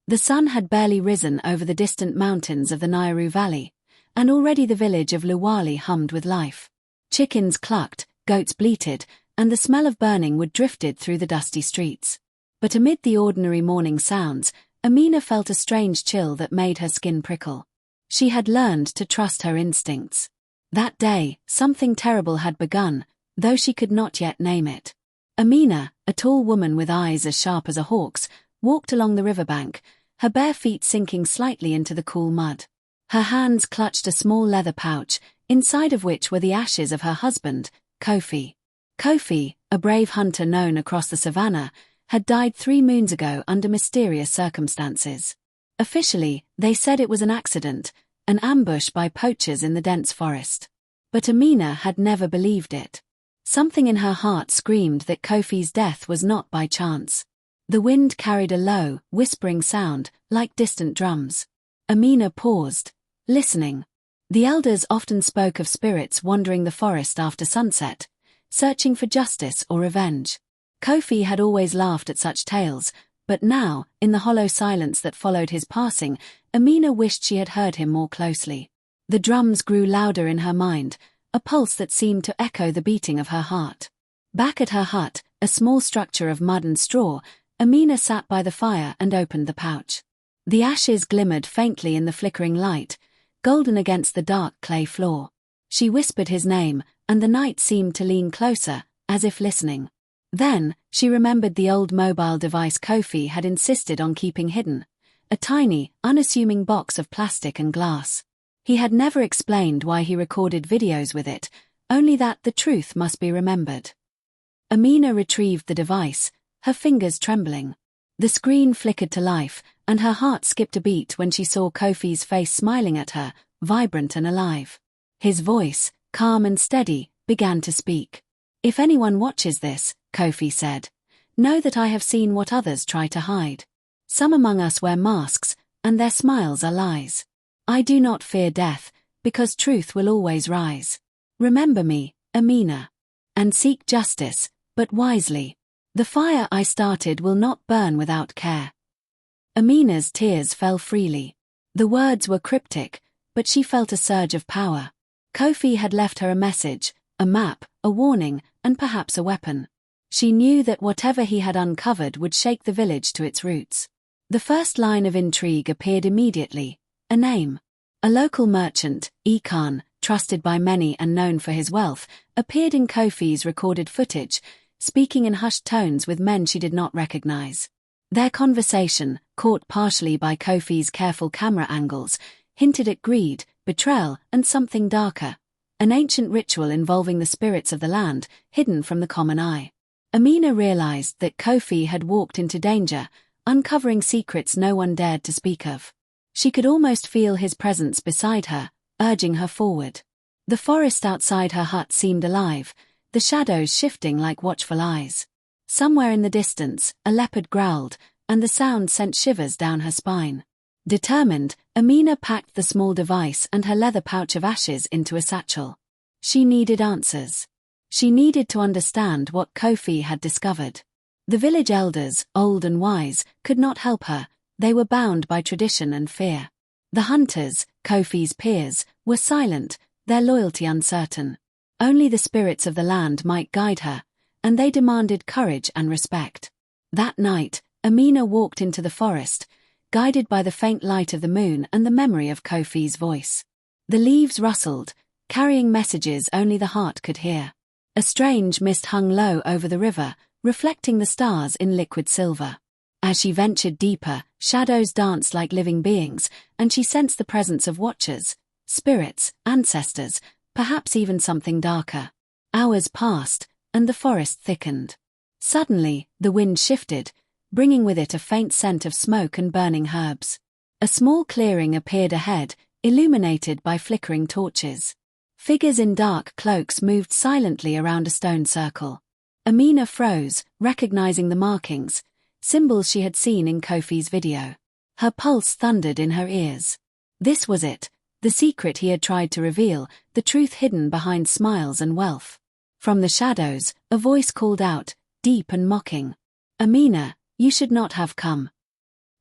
The sun had barely risen over the distant mountains of the Nairu Valley, and already the village of Luwali hummed with life. Chickens clucked, goats bleated, and the smell of burning wood drifted through the dusty streets. But amid the ordinary morning sounds, Amina felt a strange chill that made her skin prickle. She had learned to trust her instincts. That day, something terrible had begun, though she could not yet name it. Amina, a tall woman with eyes as sharp as a hawk's, walked along the riverbank, her bare feet sinking slightly into the cool mud. Her hands clutched a small leather pouch, inside of which were the ashes of her husband, Kofi. Kofi, a brave hunter known across the savannah, had died 3 moons ago under mysterious circumstances. Officially, they said it was an accident, an ambush by poachers in the dense forest. But Amina had never believed it. Something in her heart screamed that Kofi's death was not by chance. The wind carried a low, whispering sound, like distant drums. Amina paused, listening. The elders often spoke of spirits wandering the forest after sunset, searching for justice or revenge. Kofi had always laughed at such tales, but now, in the hollow silence that followed his passing, Amina wished she had heard him more closely. The drums grew louder in her mind, a pulse that seemed to echo the beating of her heart. Back at her hut, a small structure of mud and straw, Amina sat by the fire and opened the pouch. The ashes glimmered faintly in the flickering light, golden against the dark clay floor. She whispered his name, and the night seemed to lean closer, as if listening. Then, she remembered the old mobile device Kofi had insisted on keeping hidden, a tiny, unassuming box of plastic and glass. He had never explained why he recorded videos with it, only that the truth must be remembered. Amina retrieved the device, her fingers trembling. The screen flickered to life, and her heart skipped a beat when she saw Kofi's face smiling at her, vibrant and alive. His voice, calm and steady, began to speak. "If anyone watches this," Kofi said, "know that I have seen what others try to hide. Some among us wear masks, and their smiles are lies. I do not fear death, because truth will always rise. Remember me, Amina. And seek justice, but wisely. The fire I started will not burn without care." Amina's tears fell freely. The words were cryptic, but she felt a surge of power. Kofi had left her a message, a map, a warning, and perhaps a weapon. She knew that whatever he had uncovered would shake the village to its roots. The first line of intrigue appeared immediately, a name. A local merchant, Khan, trusted by many and known for his wealth, appeared in Kofi's recorded footage, speaking in hushed tones with men she did not recognize. Their conversation, caught partially by Kofi's careful camera angles, hinted at greed, betrayal, and something darker, an ancient ritual involving the spirits of the land, hidden from the common eye. Amina realized that Kofi had walked into danger, uncovering secrets no one dared to speak of. She could almost feel his presence beside her, urging her forward. The forest outside her hut seemed alive, the shadows shifting like watchful eyes. Somewhere in the distance, a leopard growled, and the sound sent shivers down her spine. Determined, Amina packed the small device and her leather pouch of ashes into a satchel. She needed answers. She needed to understand what Kofi had discovered. The village elders, old and wise, could not help her. They were bound by tradition and fear. The hunters, Kofi's peers, were silent, their loyalty uncertain. Only the spirits of the land might guide her, and they demanded courage and respect. That night, Amina walked into the forest, guided by the faint light of the moon and the memory of Kofi's voice. The leaves rustled, carrying messages only the heart could hear. A strange mist hung low over the river, reflecting the stars in liquid silver. As she ventured deeper, shadows danced like living beings, and she sensed the presence of watchers, spirits, ancestors, perhaps even something darker. Hours passed, and the forest thickened. Suddenly, the wind shifted, bringing with it a faint scent of smoke and burning herbs. A small clearing appeared ahead, illuminated by flickering torches. Figures in dark cloaks moved silently around a stone circle. Amina froze, recognizing the markings, symbols she had seen in Kofi's video. Her pulse thundered in her ears. This was it, the secret he had tried to reveal, the truth hidden behind smiles and wealth. From the shadows, a voice called out, deep and mocking. "Amina, you should not have come."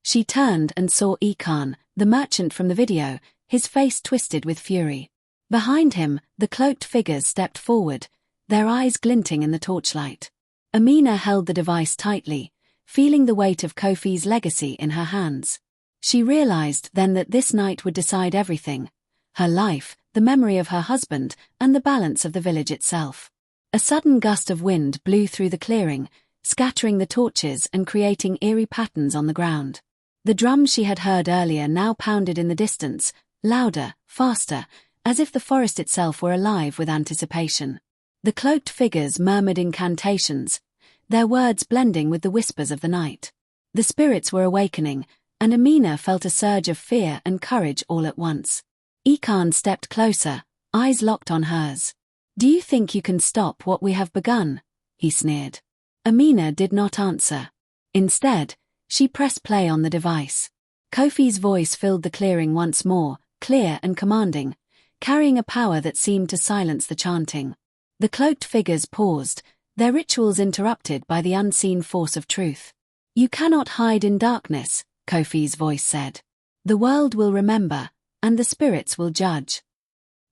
She turned and saw Ikan, the merchant from the video, his face twisted with fury. Behind him, the cloaked figures stepped forward, their eyes glinting in the torchlight. Amina held the device tightly, feeling the weight of Kofi's legacy in her hands. She realized then that this night would decide everything: her life, the memory of her husband, and the balance of the village itself. A sudden gust of wind blew through the clearing, scattering the torches and creating eerie patterns on the ground. The drums she had heard earlier now pounded in the distance, louder, faster, as if the forest itself were alive with anticipation. The cloaked figures murmured incantations, their words blending with the whispers of the night. The spirits were awakening, and Amina felt a surge of fear and courage all at once. Ikan stepped closer, eyes locked on hers. "Do you think you can stop what we have begun?" he sneered. Amina did not answer. Instead, she pressed play on the device. Kofi's voice filled the clearing once more, clear and commanding, carrying a power that seemed to silence the chanting. The cloaked figures paused, their rituals interrupted by the unseen force of truth. "You cannot hide in darkness," Kofi's voice said. "The world will remember, and the spirits will judge."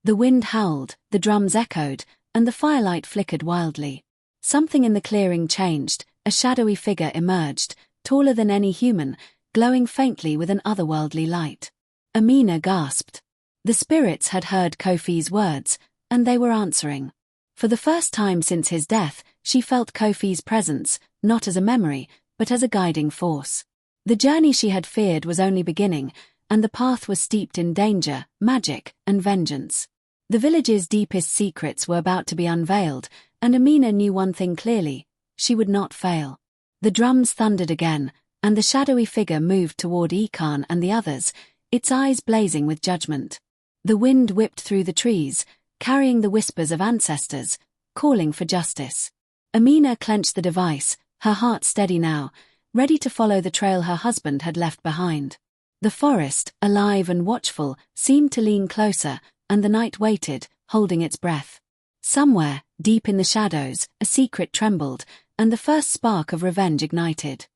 The wind howled, the drums echoed, and the firelight flickered wildly. Something in the clearing changed, a shadowy figure emerged, taller than any human, glowing faintly with an otherworldly light. Amina gasped. The spirits had heard Kofi's words, and they were answering. For the first time since his death, she felt Kofi's presence, not as a memory, but as a guiding force. The journey she had feared was only beginning, and the path was steeped in danger, magic, and vengeance. The village's deepest secrets were about to be unveiled, and Amina knew one thing clearly: she would not fail. The drums thundered again, and the shadowy figure moved toward Ikan and the others, its eyes blazing with judgment. The wind whipped through the trees, carrying the whispers of ancestors, calling for justice. Amina clenched the device, her heart steady now, ready to follow the trail her husband had left behind. The forest, alive and watchful, seemed to lean closer, and the night waited, holding its breath. Somewhere, deep in the shadows, a secret trembled, and the first spark of revenge ignited.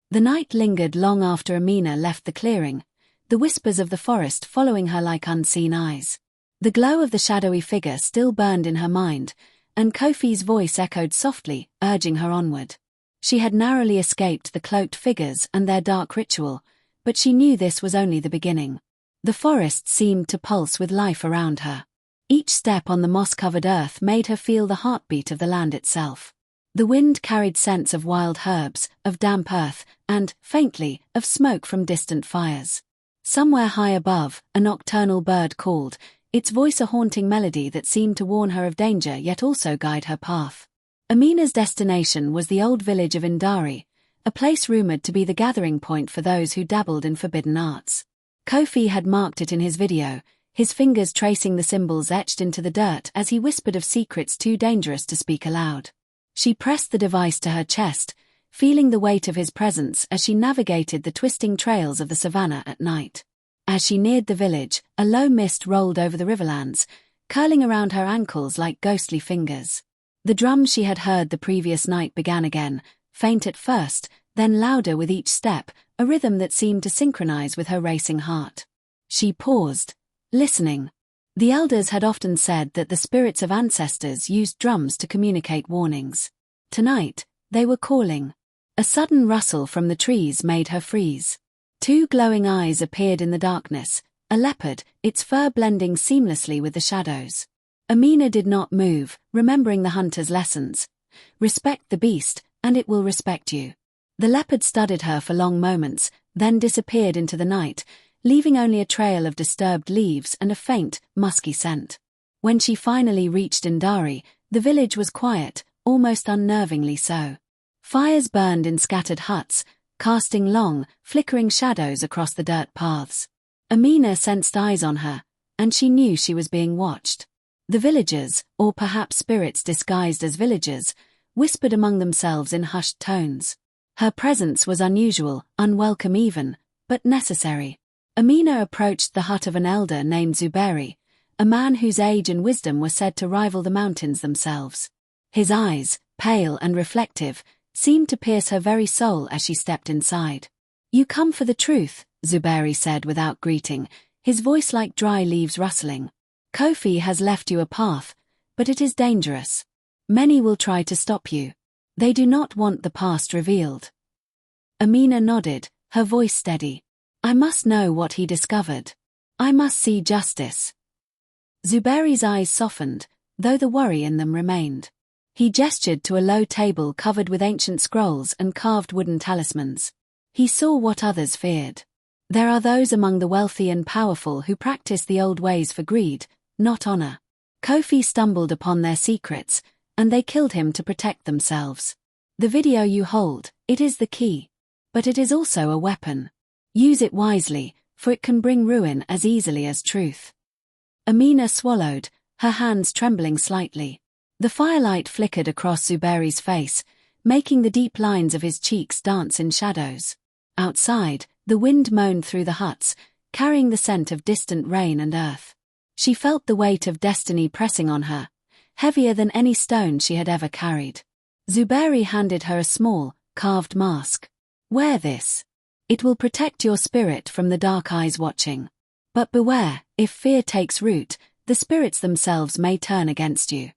The night lingered long after Amina left the clearing, the whispers of the forest following her like unseen eyes. The glow of the shadowy figure still burned in her mind, and Kofi's voice echoed softly, urging her onward. She had narrowly escaped the cloaked figures and their dark ritual, but she knew this was only the beginning. The forest seemed to pulse with life around her. Each step on the moss-covered earth made her feel the heartbeat of the land itself. The wind carried scents of wild herbs, of damp earth, and, faintly, of smoke from distant fires. Somewhere high above, a nocturnal bird called, its voice a haunting melody that seemed to warn her of danger yet also guide her path. Amina's destination was the old village of Indari, a place rumored to be the gathering point for those who dabbled in forbidden arts. Kofi had marked it in his video, his fingers tracing the symbols etched into the dirt as he whispered of secrets too dangerous to speak aloud. She pressed the device to her chest, feeling the weight of his presence as she navigated the twisting trails of the savannah at night. As she neared the village, a low mist rolled over the riverlands, curling around her ankles like ghostly fingers. The drums she had heard the previous night began again, faint at first, then louder with each step, a rhythm that seemed to synchronize with her racing heart. She paused, listening. The elders had often said that the spirits of ancestors used drums to communicate warnings. Tonight, they were calling. A sudden rustle from the trees made her freeze. Two glowing eyes appeared in the darkness, a leopard, its fur blending seamlessly with the shadows. Amina did not move, remembering the hunter's lessons. Respect the beast, and it will respect you. The leopard studied her for long moments, then disappeared into the night, leaving only a trail of disturbed leaves and a faint, musky scent. When she finally reached Indari, the village was quiet, almost unnervingly so. Fires burned in scattered huts, casting long, flickering shadows across the dirt paths. Amina sensed eyes on her, and she knew she was being watched. The villagers, or perhaps spirits disguised as villagers, whispered among themselves in hushed tones. Her presence was unusual, unwelcome even, but necessary. Amina approached the hut of an elder named Zuberi, a man whose age and wisdom were said to rival the mountains themselves. His eyes, pale and reflective, seemed to pierce her very soul as she stepped inside. You come for the truth, Zuberi said without greeting, his voice like dry leaves rustling. Kofi has left you a path, but it is dangerous. Many will try to stop you. They do not want the past revealed. Amina nodded, her voice steady. I must know what he discovered. I must see justice. Zuberi's eyes softened, though the worry in them remained. He gestured to a low table covered with ancient scrolls and carved wooden talismans. He saw what others feared. There are those among the wealthy and powerful who practice the old ways for greed, not honor. Kofi stumbled upon their secrets, and they killed him to protect themselves. The video you hold, it is the key. But it is also a weapon. Use it wisely, for it can bring ruin as easily as truth. Amina swallowed, her hands trembling slightly. The firelight flickered across Zuberi's face, making the deep lines of his cheeks dance in shadows. Outside, the wind moaned through the huts, carrying the scent of distant rain and earth. She felt the weight of destiny pressing on her, heavier than any stone she had ever carried. Zuberi handed her a small, carved mask. Wear this. It will protect your spirit from the dark eyes watching. But beware, if fear takes root, the spirits themselves may turn against you.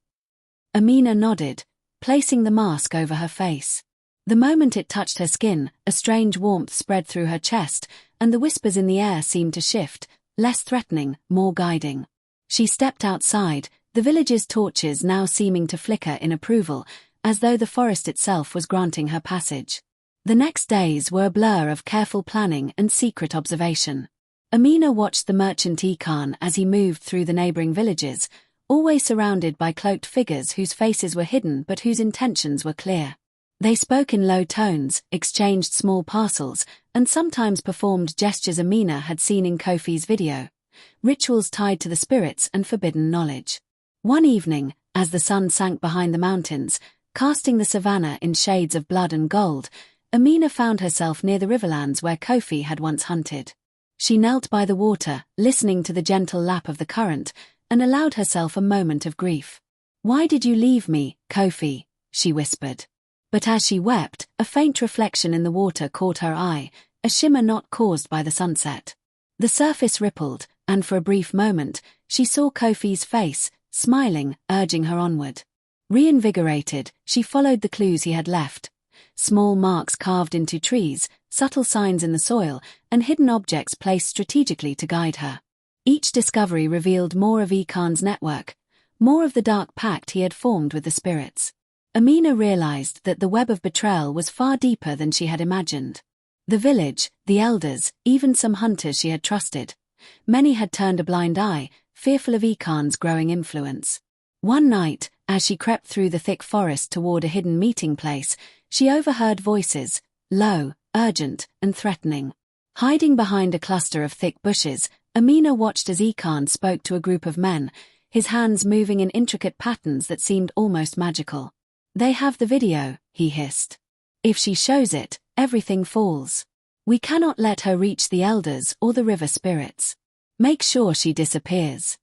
Amina nodded, placing the mask over her face. The moment it touched her skin, a strange warmth spread through her chest, and the whispers in the air seemed to shift, less threatening, more guiding. She stepped outside, the village's torches now seeming to flicker in approval, as though the forest itself was granting her passage. The next days were a blur of careful planning and secret observation. Amina watched the merchant Ikan as he moved through the neighboring villages, always surrounded by cloaked figures whose faces were hidden but whose intentions were clear. They spoke in low tones, exchanged small parcels, and sometimes performed gestures Amina had seen in Kofi's video, rituals tied to the spirits and forbidden knowledge. One evening, as the sun sank behind the mountains, casting the savannah in shades of blood and gold, Amina found herself near the riverlands where Kofi had once hunted. She knelt by the water, listening to the gentle lap of the current, and allowed herself a moment of grief. "Why did you leave me, Kofi?" she whispered. But as she wept, a faint reflection in the water caught her eye, a shimmer not caused by the sunset. The surface rippled, and for a brief moment, she saw Kofi's face, smiling, urging her onward. Reinvigorated, she followed the clues he had left. Small marks carved into trees, subtle signs in the soil, and hidden objects placed strategically to guide her. Each discovery revealed more of Ikan's network, more of the dark pact he had formed with the spirits. Amina realized that the web of betrayal was far deeper than she had imagined. The village, the elders, even some hunters she had trusted. Many had turned a blind eye, fearful of Ikan's growing influence. One night, as she crept through the thick forest toward a hidden meeting place, she overheard voices, low, urgent, and threatening. Hiding behind a cluster of thick bushes, Amina watched as Ikan spoke to a group of men, his hands moving in intricate patterns that seemed almost magical. "They have the video," he hissed. "If she shows it, everything falls. We cannot let her reach the elders or the river spirits. Make sure she disappears."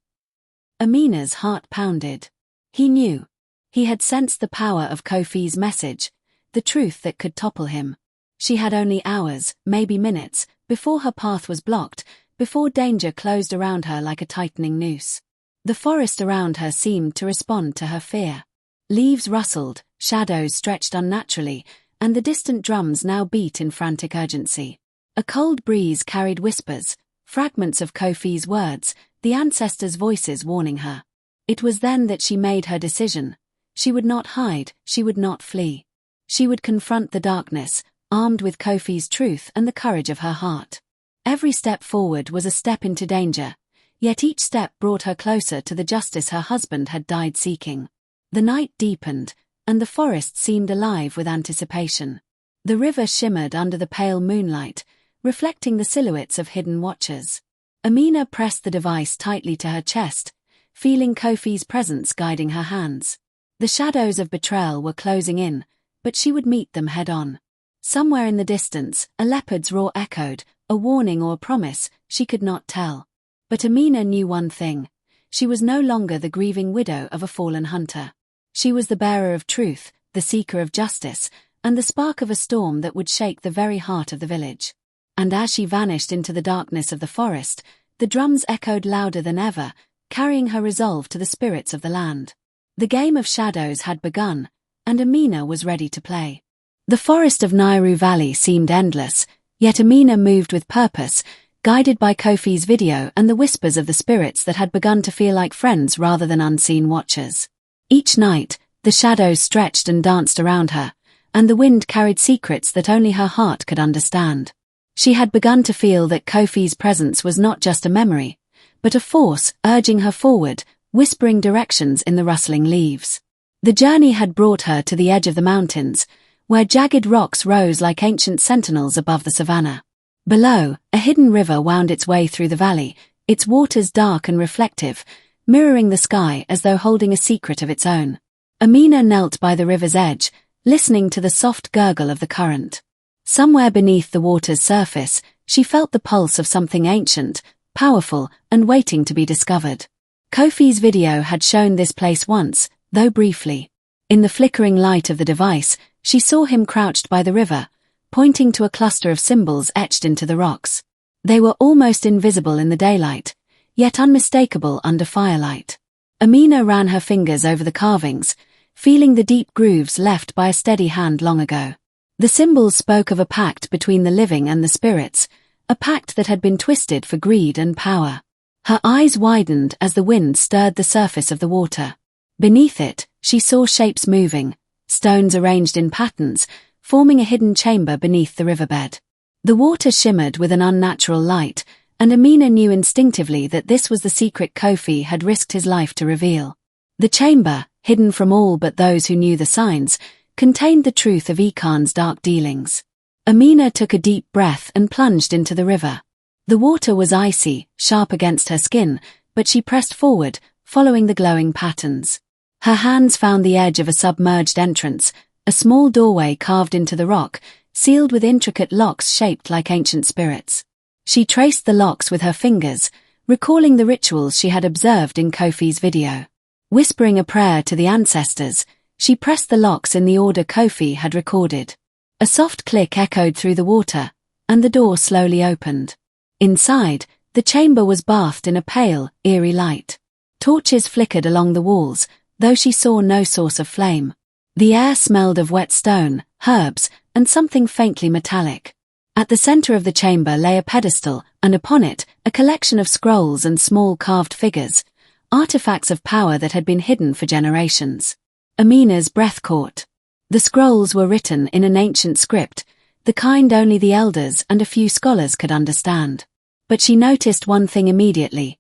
Amina's heart pounded. He knew. He had sensed the power of Kofi's message, the truth that could topple him. She had only hours, maybe minutes, before her path was blocked, before danger closed around her like a tightening noose. The forest around her seemed to respond to her fear. Leaves rustled, shadows stretched unnaturally, and the distant drums now beat in frantic urgency. A cold breeze carried whispers, fragments of Kofi's words, the ancestors' voices warning her. It was then that she made her decision. She would not hide, she would not flee. She would confront the darkness, armed with Kofi's truth and the courage of her heart. Every step forward was a step into danger, yet each step brought her closer to the justice her husband had died seeking. The night deepened, and the forest seemed alive with anticipation. The river shimmered under the pale moonlight, reflecting the silhouettes of hidden watchers. Amina pressed the device tightly to her chest, feeling Kofi's presence guiding her hands. The shadows of betrayal were closing in, but she would meet them head-on. Somewhere in the distance, a leopard's roar echoed, a warning or a promise, she could not tell. But Amina knew one thing. She was no longer the grieving widow of a fallen hunter. She was the bearer of truth, the seeker of justice, and the spark of a storm that would shake the very heart of the village. And as she vanished into the darkness of the forest, the drums echoed louder than ever, carrying her resolve to the spirits of the land. The game of shadows had begun, and Amina was ready to play. The forest of Nairu Valley seemed endless, yet Amina moved with purpose, guided by Kofi's video and the whispers of the spirits that had begun to feel like friends rather than unseen watchers. Each night, the shadows stretched and danced around her, and the wind carried secrets that only her heart could understand. She had begun to feel that Kofi's presence was not just a memory, but a force urging her forward, whispering directions in the rustling leaves. The journey had brought her to the edge of the mountains, where jagged rocks rose like ancient sentinels above the savannah. Below, a hidden river wound its way through the valley, its waters dark and reflective, mirroring the sky as though holding a secret of its own. Amina knelt by the river's edge, listening to the soft gurgle of the current. Somewhere beneath the water's surface, she felt the pulse of something ancient, powerful, and waiting to be discovered. Kofi's video had shown this place once, though briefly. In the flickering light of the device, she saw him crouched by the river, pointing to a cluster of symbols etched into the rocks. They were almost invisible in the daylight, yet unmistakable under firelight. Amina ran her fingers over the carvings, feeling the deep grooves left by a steady hand long ago. The symbols spoke of a pact between the living and the spirits, a pact that had been twisted for greed and power. Her eyes widened as the wind stirred the surface of the water. Beneath it, she saw shapes moving, stones arranged in patterns, forming a hidden chamber beneath the riverbed. The water shimmered with an unnatural light, and Amina knew instinctively that this was the secret Kofi had risked his life to reveal. The chamber, hidden from all but those who knew the signs, contained the truth of Ikan's dark dealings. Amina took a deep breath and plunged into the river. The water was icy, sharp against her skin, but she pressed forward, following the glowing patterns. Her hands found the edge of a submerged entrance, a small doorway carved into the rock, sealed with intricate locks shaped like ancient spirits. She traced the locks with her fingers, recalling the rituals she had observed in Kofi's video. Whispering a prayer to the ancestors, she pressed the locks in the order Kofi had recorded. A soft click echoed through the water, and the door slowly opened. Inside, the chamber was bathed in a pale, eerie light. Torches flickered along the walls, though she saw no source of flame. The air smelled of wet stone, herbs, and something faintly metallic. At the center of the chamber lay a pedestal, and upon it, a collection of scrolls and small carved figures, artifacts of power that had been hidden for generations. Amina's breath caught. The scrolls were written in an ancient script, the kind only the elders and a few scholars could understand. But she noticed one thing immediately.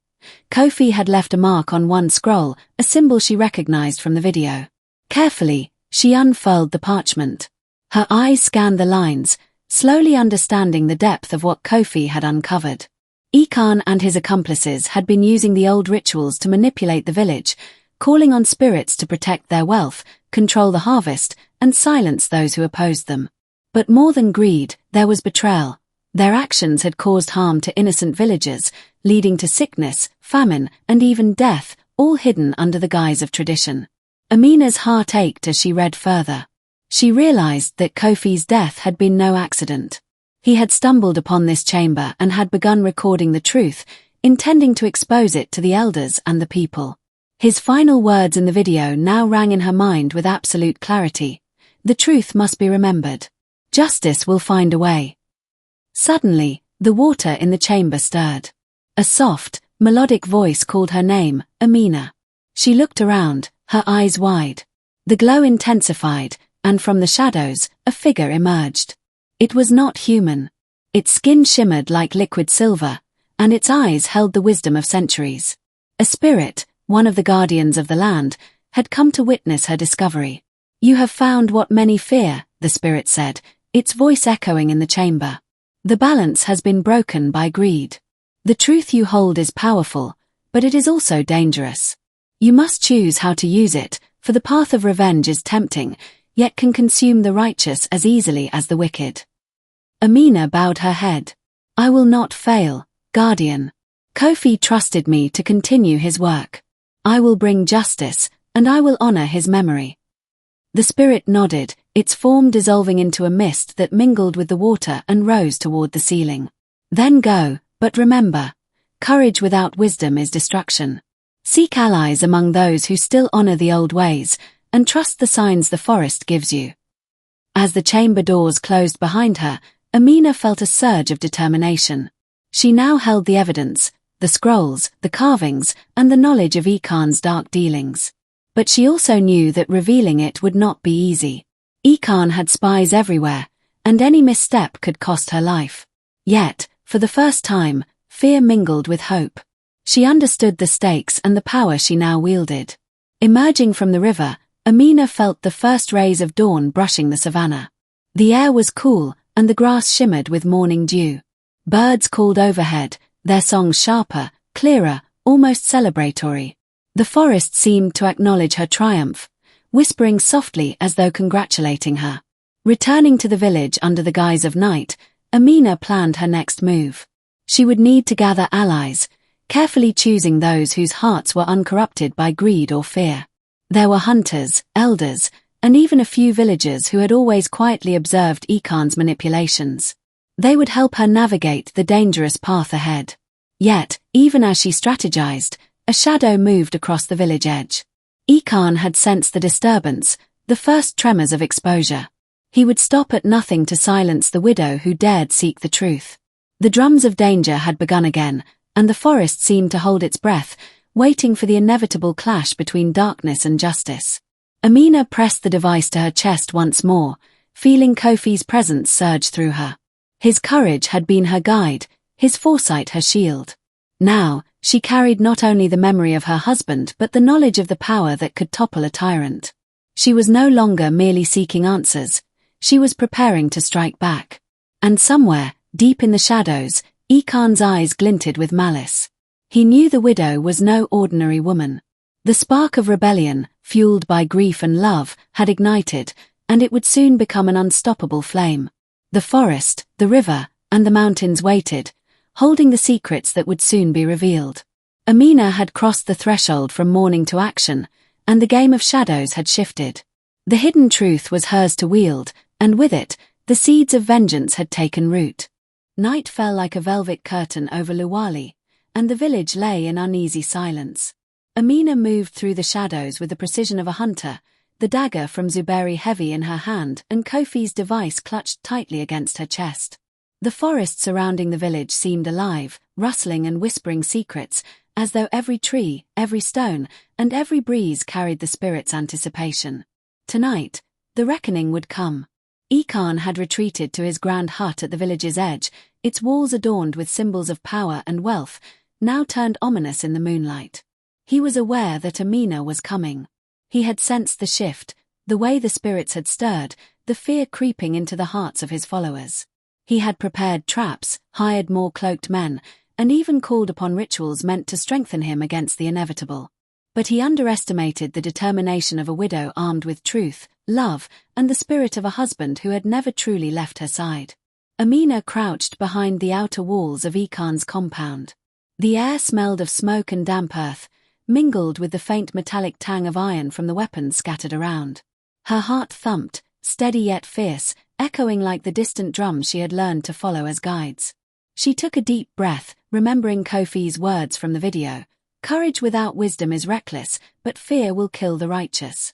Kofi had left a mark on one scroll, a symbol she recognized from the video. Carefully, she unfurled the parchment. Her eyes scanned the lines, slowly understanding the depth of what Kofi had uncovered. Ikan and his accomplices had been using the old rituals to manipulate the village, calling on spirits to protect their wealth, control the harvest, and silence those who opposed them. But more than greed, there was betrayal. Their actions had caused harm to innocent villagers, leading to sickness, famine, and even death, all hidden under the guise of tradition. Amina's heart ached as she read further. She realized that Kofi's death had been no accident. He had stumbled upon this chamber and had begun recording the truth, intending to expose it to the elders and the people. His final words in the video now rang in her mind with absolute clarity. The truth must be remembered. Justice will find a way. Suddenly, the water in the chamber stirred. A soft, melodic voice called her name, Amina. She looked around, her eyes wide. The glow intensified, and from the shadows, a figure emerged. It was not human. Its skin shimmered like liquid silver, and its eyes held the wisdom of centuries. A spirit, one of the guardians of the land, had come to witness her discovery. "You have found what many fear," the spirit said, its voice echoing in the chamber. "The balance has been broken by greed. The truth you hold is powerful, but it is also dangerous. You must choose how to use it, for the path of revenge is tempting, yet can consume the righteous as easily as the wicked." Amina bowed her head. "I will not fail, guardian. Kofi trusted me to continue his work. I will bring justice, and I will honor his memory." The spirit nodded, its form dissolving into a mist that mingled with the water and rose toward the ceiling. Then go, but remember, courage without wisdom is destruction. Seek allies among those who still honor the old ways, and trust the signs the forest gives you. As the chamber doors closed behind her, Amina felt a surge of determination. She now held the evidence, the scrolls, the carvings, and the knowledge of Ekan's dark dealings. But she also knew that revealing it would not be easy. Ekan had spies everywhere, and any misstep could cost her life. Yet, for the first time, fear mingled with hope. She understood the stakes and the power she now wielded. Emerging from the river, Amina felt the first rays of dawn brushing the savannah. The air was cool, and the grass shimmered with morning dew. Birds called overhead, their songs sharper, clearer, almost celebratory. The forest seemed to acknowledge her triumph, whispering softly as though congratulating her. Returning to the village under the guise of night, Amina planned her next move. She would need to gather allies, carefully choosing those whose hearts were uncorrupted by greed or fear. There were hunters, elders, and even a few villagers who had always quietly observed Ekan's manipulations. They would help her navigate the dangerous path ahead. Yet, even as she strategized, a shadow moved across the village edge. Ekan had sensed the disturbance, the first tremors of exposure. He would stop at nothing to silence the widow who dared seek the truth. The drums of danger had begun again, and the forest seemed to hold its breath, waiting for the inevitable clash between darkness and justice. Amina pressed the device to her chest once more, feeling Kofi's presence surge through her. His courage had been her guide, his foresight her shield. Now, she carried not only the memory of her husband but the knowledge of the power that could topple a tyrant. She was no longer merely seeking answers, she was preparing to strike back. And somewhere, deep in the shadows, Ekan's eyes glinted with malice. He knew the widow was no ordinary woman. The spark of rebellion, fueled by grief and love, had ignited, and it would soon become an unstoppable flame. The forest, the river, and the mountains waited, holding the secrets that would soon be revealed. Amina had crossed the threshold from mourning to action, and the game of shadows had shifted. The hidden truth was hers to wield, and with it, the seeds of vengeance had taken root. Night fell like a velvet curtain over Luwali, and the village lay in uneasy silence. Amina moved through the shadows with the precision of a hunter, the dagger from Zuberi heavy in her hand and Kofi's device clutched tightly against her chest. The forest surrounding the village seemed alive, rustling and whispering secrets, as though every tree, every stone, and every breeze carried the spirit's anticipation. Tonight, the reckoning would come. Ekan had retreated to his grand hut at the village's edge, its walls adorned with symbols of power and wealth, now turned ominous in the moonlight. He was aware that Amina was coming. He had sensed the shift, the way the spirits had stirred, the fear creeping into the hearts of his followers. He had prepared traps, hired more cloaked men, and even called upon rituals meant to strengthen him against the inevitable. But he underestimated the determination of a widow armed with truth, love, and the spirit of a husband who had never truly left her side. Amina crouched behind the outer walls of Ekan's compound. The air smelled of smoke and damp earth, mingled with the faint metallic tang of iron from the weapons scattered around. Her heart thumped, steady yet fierce, echoing like the distant drums she had learned to follow as guides. She took a deep breath, remembering Kofi's words from the video. Courage without wisdom is reckless, but fear will kill the righteous.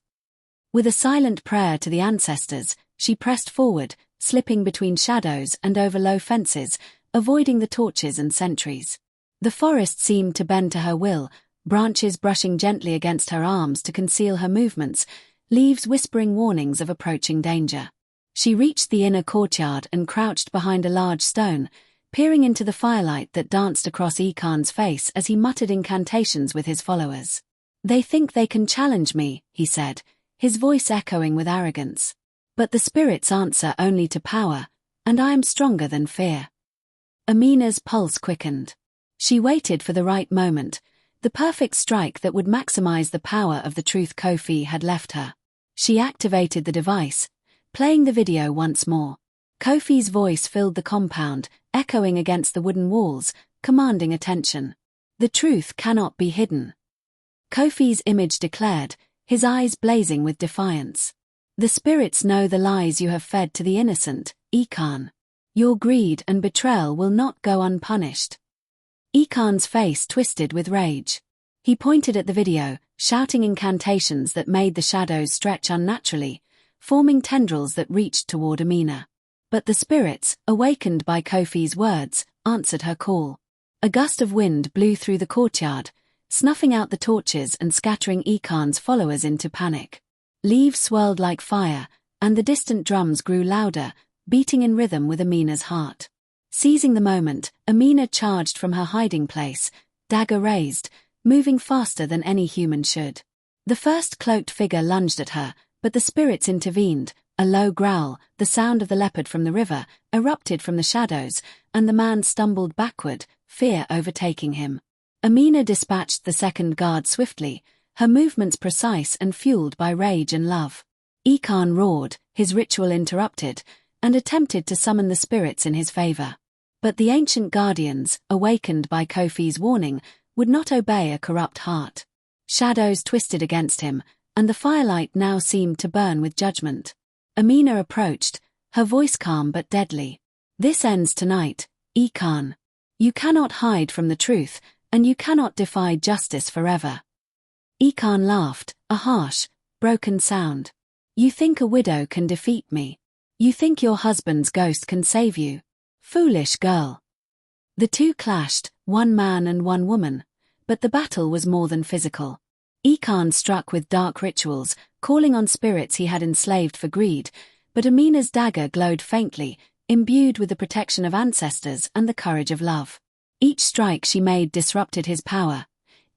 With a silent prayer to the ancestors, she pressed forward, slipping between shadows and over low fences, avoiding the torches and sentries. The forest seemed to bend to her will, branches brushing gently against her arms to conceal her movements, leaves whispering warnings of approaching danger. She reached the inner courtyard and crouched behind a large stone, peering into the firelight that danced across Ekan's face as he muttered incantations with his followers. "They think they can challenge me," he said, his voice echoing with arrogance. "But the spirits answer only to power, and I am stronger than fear." Amina's pulse quickened. She waited for the right moment, the perfect strike that would maximize the power of the truth Kofi had left her. She activated the device, playing the video once more. Kofi's voice filled the compound, echoing against the wooden walls, commanding attention. The truth cannot be hidden. Kofi's image declared, his eyes blazing with defiance. The spirits know the lies you have fed to the innocent, Ekan. Your greed and betrayal will not go unpunished. Ekan's face twisted with rage. He pointed at the video, shouting incantations that made the shadows stretch unnaturally, forming tendrils that reached toward Amina. But the spirits, awakened by Kofi's words, answered her call. A gust of wind blew through the courtyard, snuffing out the torches and scattering Ekan's followers into panic. Leaves swirled like fire, and the distant drums grew louder, beating in rhythm with Amina's heart. Seizing the moment, Amina charged from her hiding place, dagger raised, moving faster than any human should. The first cloaked figure lunged at her, but the spirits intervened. A low growl, the sound of the leopard from the river, erupted from the shadows, and the man stumbled backward, fear overtaking him. Amina dispatched the second guard swiftly, her movements precise and fueled by rage and love. Ekan roared, his ritual interrupted, and attempted to summon the spirits in his favor. But the ancient guardians, awakened by Kofi's warning, would not obey a corrupt heart. Shadows twisted against him, and the firelight now seemed to burn with judgment. Amina approached, her voice calm but deadly. This ends tonight, Ekan. You cannot hide from the truth, and you cannot defy justice forever. Ekan laughed, a harsh, broken sound. You think a widow can defeat me? You think your husband's ghost can save you? Foolish girl. The two clashed, one man and one woman, but the battle was more than physical. Ekan struck with dark rituals, calling on spirits he had enslaved for greed, but Amina's dagger glowed faintly, imbued with the protection of ancestors and the courage of love. Each strike she made disrupted his power,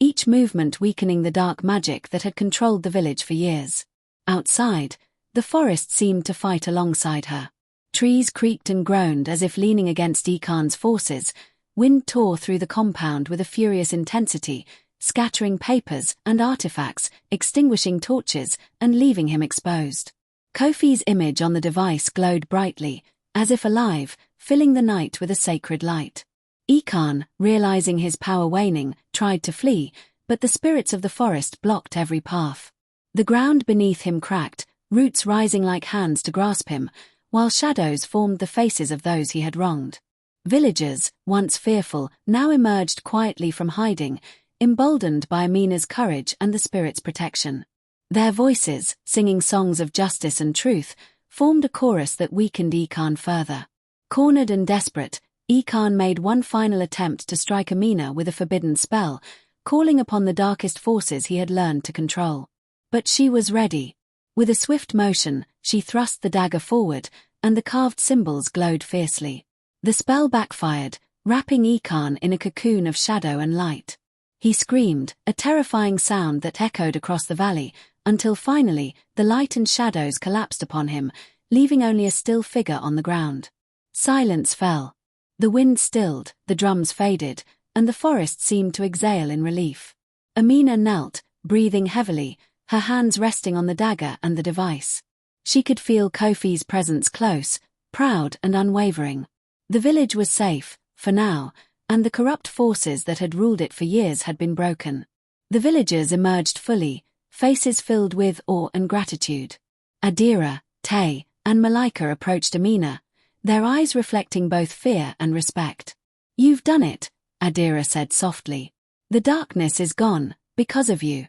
each movement weakening the dark magic that had controlled the village for years. Outside, the forest seemed to fight alongside her. Trees creaked and groaned as if leaning against Ekan's forces. Wind tore through the compound with a furious intensity, scattering papers and artifacts, extinguishing torches, and leaving him exposed. Kofi's image on the device glowed brightly, as if alive, filling the night with a sacred light. Ekan, realizing his power waning, tried to flee, but the spirits of the forest blocked every path. The ground beneath him cracked, roots rising like hands to grasp him, while shadows formed the faces of those he had wronged. Villagers, once fearful, now emerged quietly from hiding, emboldened by Amina's courage and the spirit's protection. Their voices, singing songs of justice and truth, formed a chorus that weakened Ekan further. Cornered and desperate, Ekan made one final attempt to strike Amina with a forbidden spell, calling upon the darkest forces he had learned to control. But she was ready. With a swift motion, she thrust the dagger forward, and the carved symbols glowed fiercely. The spell backfired, wrapping Ekan in a cocoon of shadow and light. He screamed, a terrifying sound that echoed across the valley, until finally, the light and shadows collapsed upon him, leaving only a still figure on the ground. Silence fell. The wind stilled, the drums faded, and the forest seemed to exhale in relief. Amina knelt, breathing heavily, her hands resting on the dagger and the device. She could feel Kofi's presence close, proud and unwavering. The village was safe, for now, and the corrupt forces that had ruled it for years had been broken. The villagers emerged fully, faces filled with awe and gratitude. Adira, Tay, and Malika approached Amina, their eyes reflecting both fear and respect. "You've done it," Adira said softly. "The darkness is gone, because of you."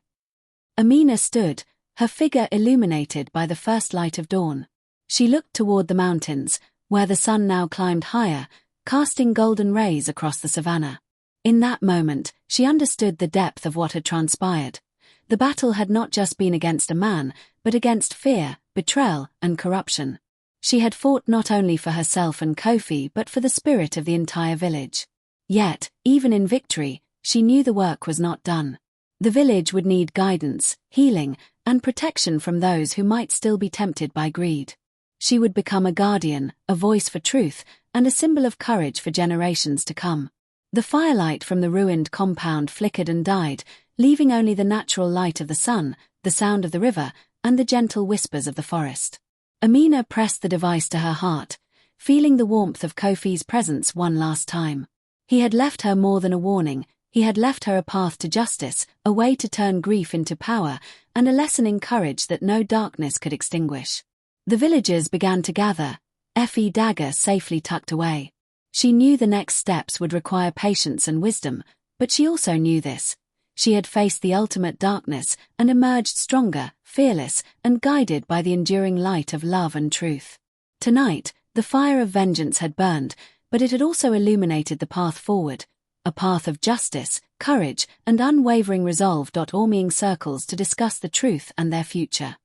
Amina stood, her figure illuminated by the first light of dawn. She looked toward the mountains, where the sun now climbed higher, casting golden rays across the savannah. In that moment, she understood the depth of what had transpired. The battle had not just been against a man, but against fear, betrayal, and corruption. She had fought not only for herself and Kofi but for the spirit of the entire village. Yet, even in victory, she knew the work was not done. The village would need guidance, healing, and protection from those who might still be tempted by greed. She would become a guardian, a voice for truth, and a symbol of courage for generations to come. The firelight from the ruined compound flickered and died, leaving only the natural light of the sun, the sound of the river, and the gentle whispers of the forest. Amina pressed the device to her heart, feeling the warmth of Kofi's presence one last time. He had left her more than a warning, He had left her a path to justice, a way to turn grief into power, and a lesson in courage that no darkness could extinguish. The villagers began to gather, Effie dagger safely tucked away. She knew the next steps would require patience and wisdom, but she also knew this. She had faced the ultimate darkness and emerged stronger, fearless, and guided by the enduring light of love and truth. Tonight, the fire of vengeance had burned, but it had also illuminated the path forward, a path of justice, courage, and unwavering resolve. Orming circles to discuss the truth and their future.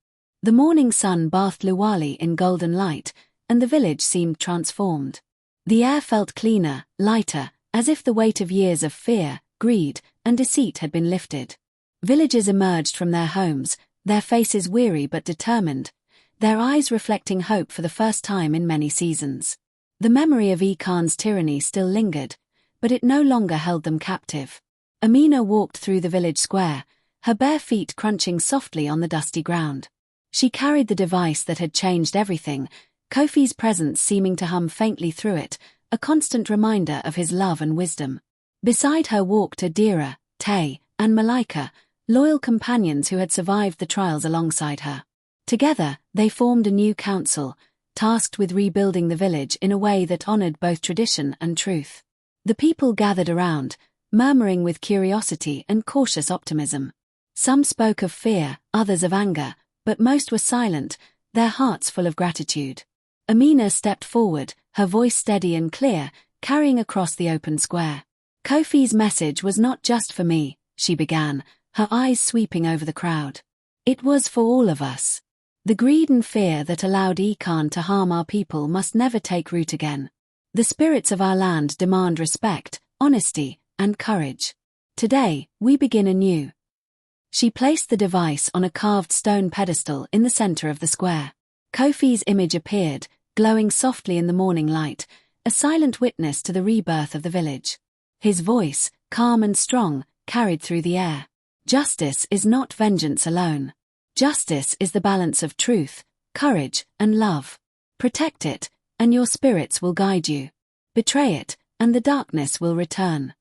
The morning sun bathed Luwali in golden light, and the village seemed transformed. The air felt cleaner, lighter, as if the weight of years of fear, greed, and deceit had been lifted. Villagers emerged from their homes, their faces weary but determined, their eyes reflecting hope for the first time in many seasons. The memory of Khan's tyranny still lingered, but it no longer held them captive. Amina walked through the village square, her bare feet crunching softly on the dusty ground. She carried the device that had changed everything, Kofi's presence seeming to hum faintly through it, a constant reminder of his love and wisdom. Beside her walked Adira, Tay, and Malika, loyal companions who had survived the trials alongside her. Together, they formed a new council, tasked with rebuilding the village in a way that honored both tradition and truth. The people gathered around, murmuring with curiosity and cautious optimism. Some spoke of fear, others of anger, but most were silent, their hearts full of gratitude. Amina stepped forward, her voice steady and clear, carrying across the open square. Kofi's message was not just for me, she began, her eyes sweeping over the crowd. It was for all of us. The greed and fear that allowed Khan to harm our people must never take root again. The spirits of our land demand respect, honesty, and courage. Today, we begin anew. She placed the device on a carved stone pedestal in the center of the square. Kofi's image appeared, glowing softly in the morning light, a silent witness to the rebirth of the village. His voice, calm and strong, carried through the air. Justice is not vengeance alone. Justice is the balance of truth, courage, and love. Protect it, and your spirits will guide you. Betray it, and the darkness will return.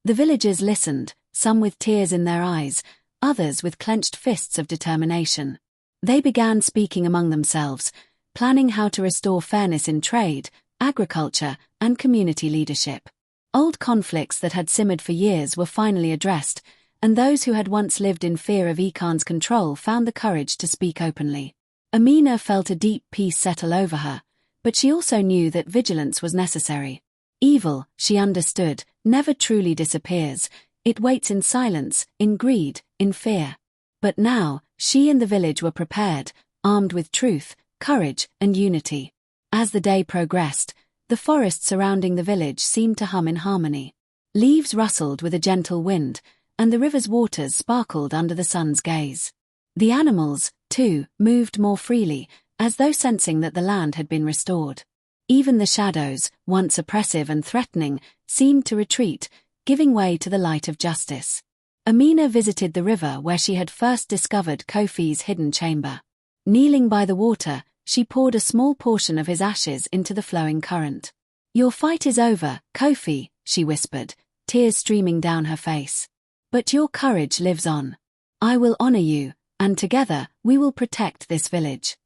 The villagers listened, some with tears in their eyes, others with clenched fists of determination. They began speaking among themselves, planning how to restore fairness in trade, agriculture, and community leadership. Old conflicts that had simmered for years were finally addressed, and those who had once lived in fear of Khan's control found the courage to speak openly. Amina felt a deep peace settle over her, but she also knew that vigilance was necessary. Evil, she understood, never truly disappears. It waits in silence, in greed, in fear. But now, she and the village were prepared, armed with truth, courage, and unity. As the day progressed, the forest surrounding the village seemed to hum in harmony. Leaves rustled with a gentle wind, and the river's waters sparkled under the sun's gaze. The animals, too, moved more freely, as though sensing that the land had been restored. Even the shadows, once oppressive and threatening, seemed to retreat, giving way to the light of justice. Amina visited the river where she had first discovered Kofi's hidden chamber. Kneeling by the water, she poured a small portion of his ashes into the flowing current. "Your fight is over, Kofi," she whispered, tears streaming down her face. "But your courage lives on. I will honor you, and together, we will protect this village."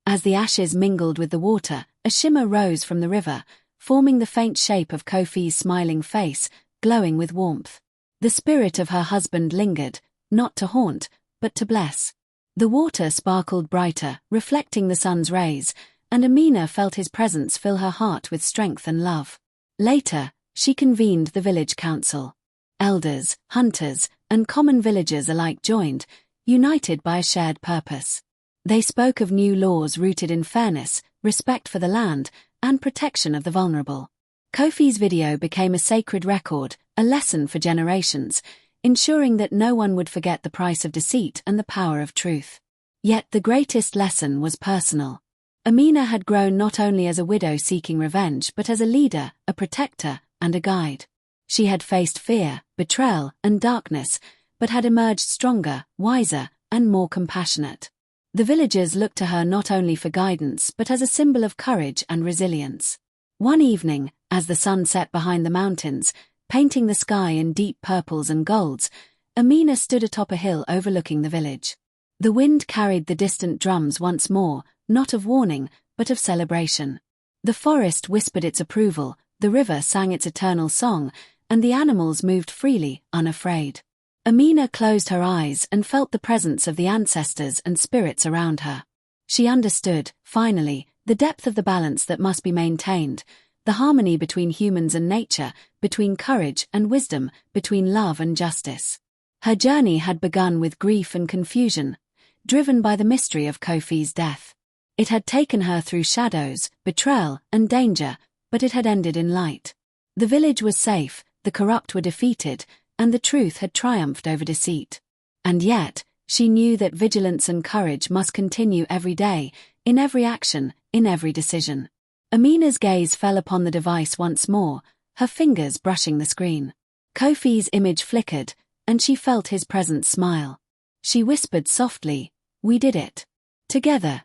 As the ashes mingled with the water, a shimmer rose from the river, forming the faint shape of Kofi's smiling face, glowing with warmth. The spirit of her husband lingered, not to haunt, but to bless. The water sparkled brighter, reflecting the sun's rays, and Amina felt his presence fill her heart with strength and love. Later, she convened the village council. Elders, hunters, and common villagers alike joined, united by a shared purpose. They spoke of new laws rooted in fairness, respect for the land, and protection of the vulnerable. Kofi's video became a sacred record, a lesson for generations, ensuring that no one would forget the price of deceit and the power of truth. Yet the greatest lesson was personal. Amina had grown not only as a widow seeking revenge but as a leader, a protector, and a guide. She had faced fear, betrayal, and darkness, but had emerged stronger, wiser, and more compassionate. The villagers looked to her not only for guidance but as a symbol of courage and resilience. One evening, as the sun set behind the mountains, painting the sky in deep purples and golds. Amina stood atop a hill overlooking the village. The wind carried the distant drums once more, not of warning, but of celebration. The forest whispered its approval, the river sang its eternal song, and the animals moved freely, unafraid. Amina closed her eyes and felt the presence of the ancestors and spirits around her. She understood, finally, the depth of the balance that must be maintained, the harmony between humans and nature, between courage and wisdom, between love and justice. Her journey had begun with grief and confusion, driven by the mystery of Kofi's death. It had taken her through shadows, betrayal, and danger, but it had ended in light. The village was safe, the corrupt were defeated, and the truth had triumphed over deceit. And yet, she knew that vigilance and courage must continue every day, in every action, in every decision. Amina's gaze fell upon the device once more, her fingers brushing the screen. Kofi's image flickered, and she felt his presence smile. She whispered softly, "We did it. Together."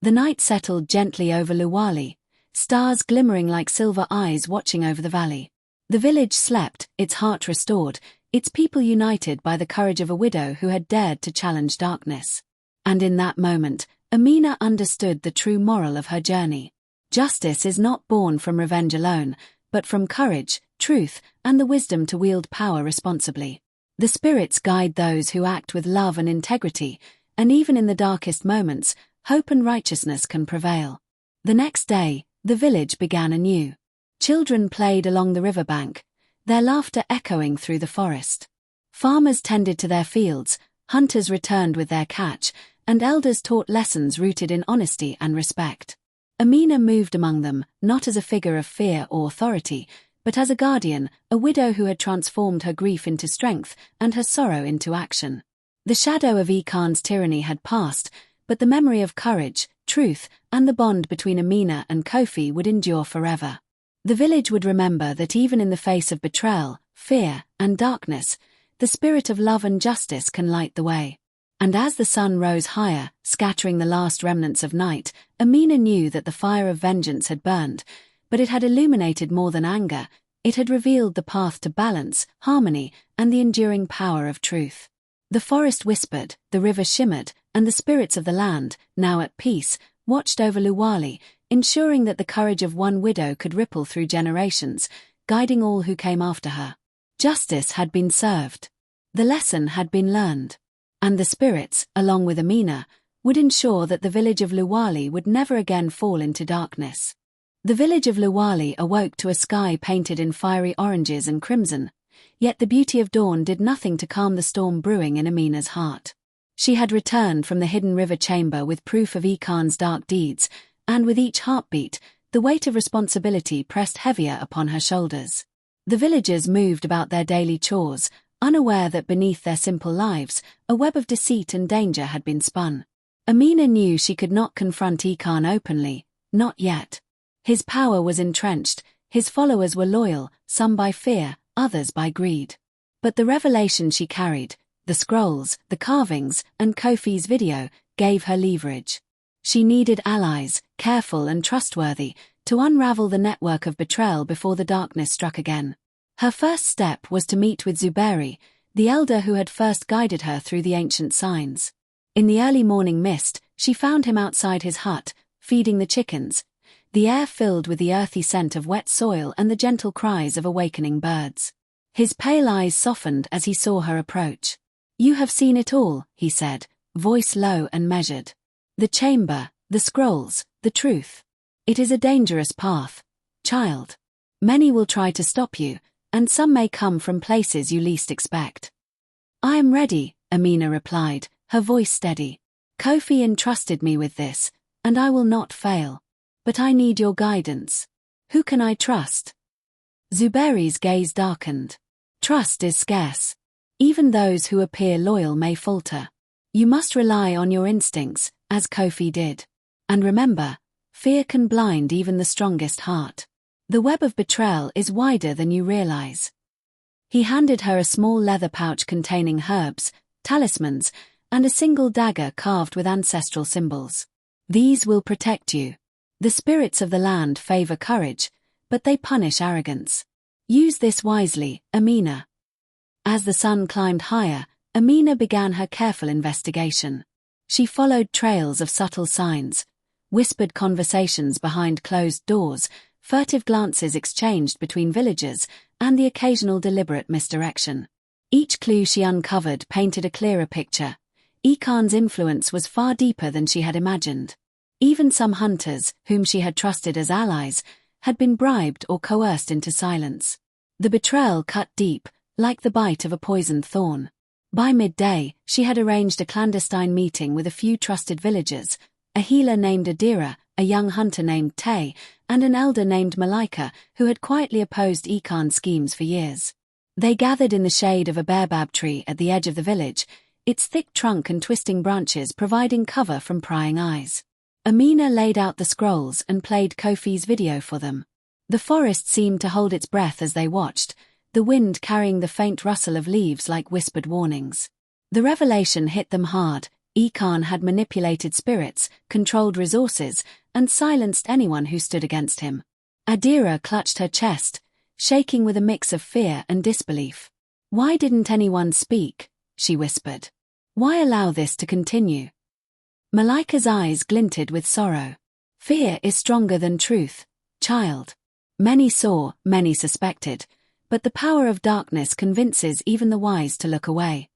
The night settled gently over Luwali, stars glimmering like silver eyes watching over the valley. The village slept, its heart restored, its people united by the courage of a widow who had dared to challenge darkness. And in that moment, Amina understood the true moral of her journey. Justice is not born from revenge alone, but from courage, truth, and the wisdom to wield power responsibly. The spirits guide those who act with love and integrity, and even in the darkest moments, hope and righteousness can prevail. The next day, the village began anew. Children played along the riverbank, their laughter echoing through the forest. Farmers tended to their fields, hunters returned with their catch, and elders taught lessons rooted in honesty and respect. Amina moved among them, not as a figure of fear or authority, but as a guardian, a widow who had transformed her grief into strength and her sorrow into action. The shadow of Ikan's tyranny had passed, but the memory of courage, truth, and the bond between Amina and Kofi would endure forever. The village would remember that even in the face of betrayal, fear, and darkness, the spirit of love and justice can light the way. And as the sun rose higher, scattering the last remnants of night, Amina knew that the fire of vengeance had burned, but it had illuminated more than anger. It had revealed the path to balance, harmony, and the enduring power of truth. The forest whispered, the river shimmered, and the spirits of the land, now at peace, watched over Luwali, ensuring that the courage of one widow could ripple through generations, guiding all who came after her. Justice had been served. The lesson had been learned. And the spirits, along with Amina, would ensure that the village of Luwali would never again fall into darkness. The village of Luwali awoke to a sky painted in fiery oranges and crimson, yet the beauty of dawn did nothing to calm the storm brewing in Amina's heart. She had returned from the hidden river chamber with proof of Ikan's dark deeds, and with each heartbeat, the weight of responsibility pressed heavier upon her shoulders. The villagers moved about their daily chores, unaware that beneath their simple lives, a web of deceit and danger had been spun. Amina knew she could not confront Ikan openly, not yet. His power was entrenched, his followers were loyal, some by fear, others by greed. But the revelation she carried, the scrolls, the carvings, and Kofi's video, gave her leverage. She needed allies, careful and trustworthy, to unravel the network of betrayal before the darkness struck again. Her first step was to meet with Zuberi, the elder who had first guided her through the ancient signs. In the early morning mist, she found him outside his hut, feeding the chickens, the air filled with the earthy scent of wet soil and the gentle cries of awakening birds. His pale eyes softened as he saw her approach. "You have seen it all," he said, voice low and measured. "The chamber, the scrolls, the truth. It is a dangerous path, child. Many will try to stop you, and some may come from places you least expect." "I am ready," Amina replied, her voice steady. "Kofi entrusted me with this, and I will not fail. But I need your guidance. Who can I trust?" Zuberi's gaze darkened. "Trust is scarce. Even those who appear loyal may falter. You must rely on your instincts, as Kofi did. And remember, fear can blind even the strongest heart. The web of betrayal is wider than you realize." He handed her a small leather pouch containing herbs, talismans, and a single dagger carved with ancestral symbols. "These will protect you. The spirits of the land favor courage, but they punish arrogance. Use this wisely, Amina. As the sun climbed higher, Amina began her careful investigation. She followed trails of subtle signs, whispered conversations behind closed doors, furtive glances exchanged between villagers, and the occasional deliberate misdirection. Each clue she uncovered painted a clearer picture. Ikan's influence was far deeper than she had imagined. Even some hunters, whom she had trusted as allies, had been bribed or coerced into silence. The betrayal cut deep, like the bite of a poisoned thorn. By midday, she had arranged a clandestine meeting with a few trusted villagers, a healer named Adira, a young hunter named Tay, and an elder named Malika, who had quietly opposed Ikan's schemes for years. They gathered in the shade of a baobab tree at the edge of the village, its thick trunk and twisting branches providing cover from prying eyes. Amina laid out the scrolls and played Kofi's video for them. The forest seemed to hold its breath as they watched, the wind carrying the faint rustle of leaves like whispered warnings. The revelation hit them hard. Ikan had manipulated spirits, controlled resources, and silenced anyone who stood against him. Adira clutched her chest, shaking with a mix of fear and disbelief. "Why didn't anyone speak?" she whispered. "Why allow this to continue?" Malika's eyes glinted with sorrow. "Fear is stronger than truth, child. Many saw, many suspected, but the power of darkness convinces even the wise to look away."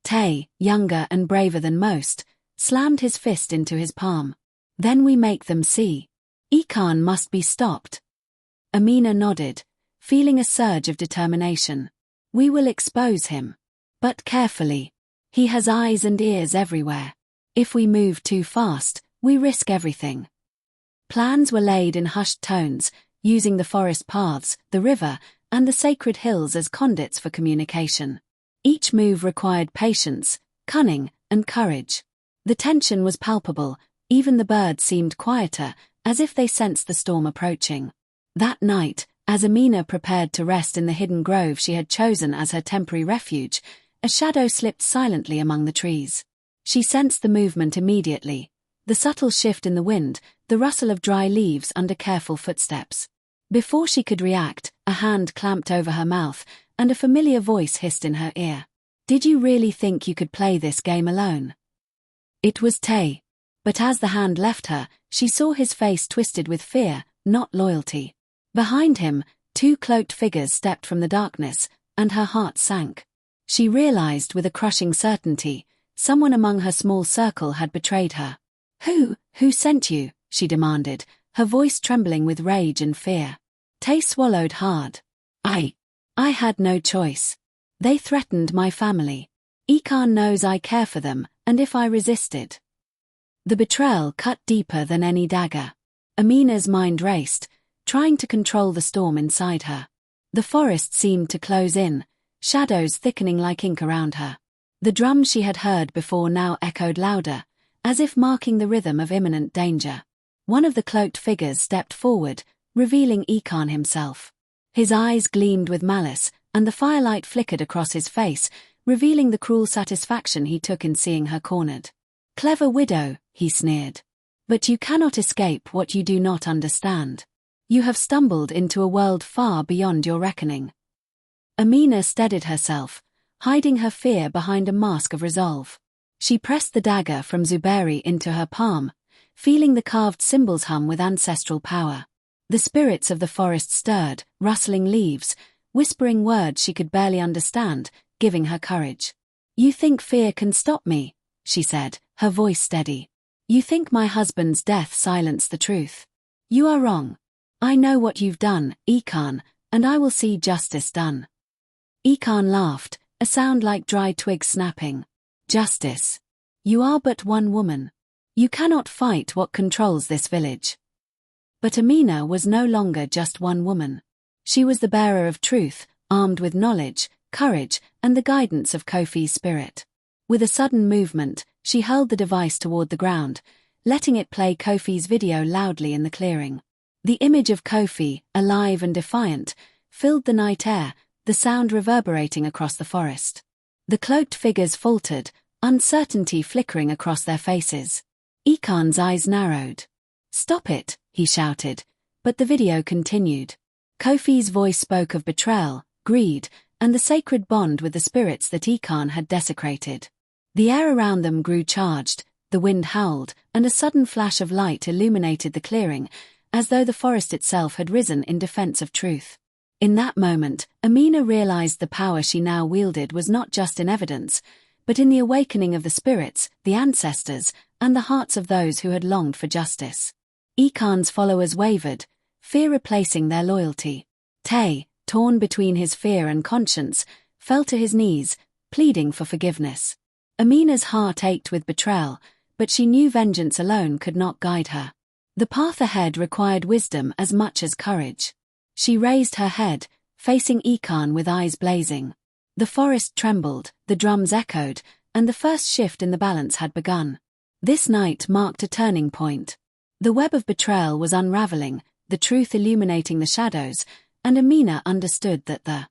Tay, younger and braver than most, slammed his fist into his palm. "Then we make them see. Ikan must be stopped." Amina nodded, feeling a surge of determination. "We will expose him. But carefully. He has eyes and ears everywhere. If we move too fast, we risk everything." Plans were laid in hushed tones, using the forest paths, the river, and the sacred hills as conduits for communication. Each move required patience, cunning, and courage. The tension was palpable, even the birds seemed quieter, as if they sensed the storm approaching. That night, as Amina prepared to rest in the hidden grove she had chosen as her temporary refuge, a shadow slipped silently among the trees. She sensed the movement immediately, the subtle shift in the wind, the rustle of dry leaves under careful footsteps. Before she could react, a hand clamped over her mouth, and a familiar voice hissed in her ear. "Did you really think you could play this game alone?" It was Tay. But as the hand left her, she saw his face twisted with fear, not loyalty. Behind him, two cloaked figures stepped from the darkness, and her heart sank. She realized with a crushing certainty, someone among her small circle had betrayed her. Who sent you?" she demanded, her voice trembling with rage and fear. Tay swallowed hard. I had no choice. They threatened my family. Ikan knows I care for them, and if I resisted." The betrayal cut deeper than any dagger. Amina's mind raced, trying to control the storm inside her. The forest seemed to close in, shadows thickening like ink around her. The drums she had heard before now echoed louder, as if marking the rhythm of imminent danger. One of the cloaked figures stepped forward, revealing Ikan himself. His eyes gleamed with malice, and the firelight flickered across his face, revealing the cruel satisfaction he took in seeing her cornered. "Clever widow," he sneered. "But you cannot escape what you do not understand. You have stumbled into a world far beyond your reckoning." Amina steadied herself, hiding her fear behind a mask of resolve. She pressed the dagger from Zuberi into her palm, feeling the carved symbols hum with ancestral power. The spirits of the forest stirred, rustling leaves, whispering words she could barely understand, giving her courage. "You think fear can stop me?" she said, her voice steady. "You think my husband's death silenced the truth? You are wrong. I know what you've done, Ikan, and I will see justice done." Ikan laughed, a sound like dry twigs snapping. "Justice? You are but one woman. You cannot fight what controls this village." But Amina was no longer just one woman. She was the bearer of truth, armed with knowledge, courage, and the guidance of Kofi's spirit. With a sudden movement, she hurled the device toward the ground, letting it play Kofi's video loudly in the clearing. The image of Kofi, alive and defiant, filled the night air, the sound reverberating across the forest. The cloaked figures faltered, uncertainty flickering across their faces. Ikan's eyes narrowed. "Stop it," he shouted, but the video continued. Kofi's voice spoke of betrayal, greed, and the sacred bond with the spirits that Ikan had desecrated. The air around them grew charged, the wind howled, and a sudden flash of light illuminated the clearing, as though the forest itself had risen in defense of truth. In that moment, Amina realized the power she now wielded was not just in evidence, but in the awakening of the spirits, the ancestors, and the hearts of those who had longed for justice. Ikan's followers wavered, fear replacing their loyalty. Tay, torn between his fear and conscience, fell to his knees, pleading for forgiveness. Amina's heart ached with betrayal, but she knew vengeance alone could not guide her. The path ahead required wisdom as much as courage. She raised her head, facing Ikan with eyes blazing. The forest trembled, the drums echoed, and the first shift in the balance had begun. This night marked a turning point. The web of betrayal was unraveling, the truth illuminating the shadows, and Amina understood that the